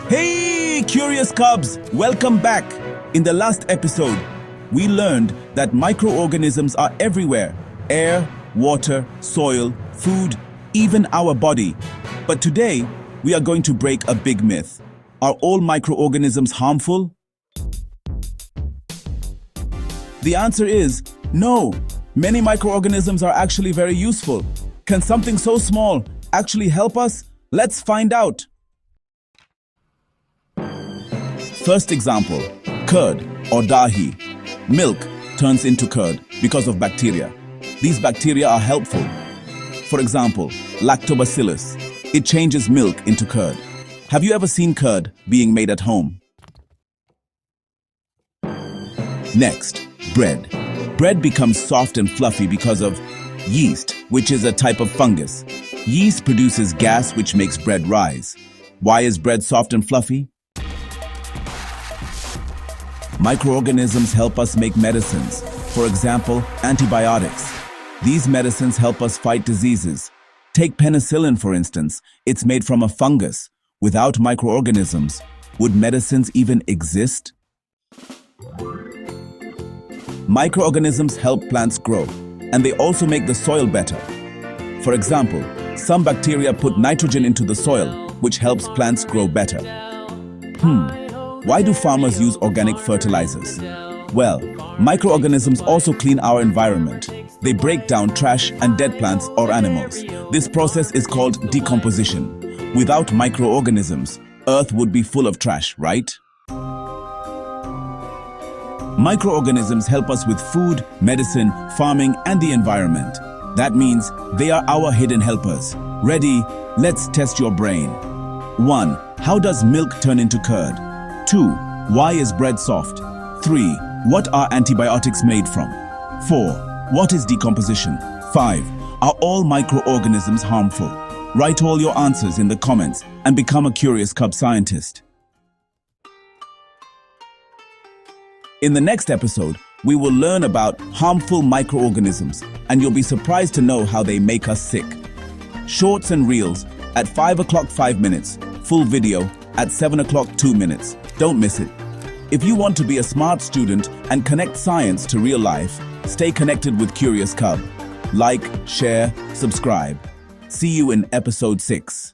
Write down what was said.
Hey, curious cubs! Welcome back! In the last episode, we learned that microorganisms are everywhere. Air, water, soil, food, even our body. But today, we are going to break a big myth. Are all microorganisms harmful? The answer is no. Many microorganisms are actually very useful. Can something so small actually help us? Let's find out. First example, curd or dahi. Milk turns into curd because of bacteria. These bacteria are helpful. For example, lactobacillus. It changes milk into curd. Have you ever seen curd being made at home? Next, bread. Bread becomes soft and fluffy because of yeast, which is a type of fungus. Yeast produces gas which makes bread rise. Why is bread soft and fluffy? Microorganisms help us make medicines. For example, antibiotics. These medicines help us fight diseases. Take penicillin, for instance. It's made from a fungus. Without microorganisms, would medicines even exist? Microorganisms help plants grow, and they also make the soil better. For example, some bacteria put nitrogen into the soil, which helps plants grow better. Why do farmers use organic fertilizers? Well, microorganisms also clean our environment. They break down trash and dead plants or animals. This process is called decomposition. Without microorganisms, Earth would be full of trash, right? Microorganisms help us with food, medicine, farming, and the environment. That means they are our hidden helpers. Ready? Let's test your brain. 1. How does milk turn into curd? 2. Why is bread soft? 3. What are antibiotics made from? 4. What is decomposition? 5. Are all microorganisms harmful? Write all your answers in the comments and become a curious cub scientist. In the next episode, we will learn about harmful microorganisms, and you'll be surprised to know how they make us sick. Shorts and reels at 5 o'clock 5 minutes, full video at 7 o'clock 2 minutes. Don't miss it. If you want to be a smart student and connect science to real life, stay connected with Curious Cub. Like, share, subscribe. See you in episode 6.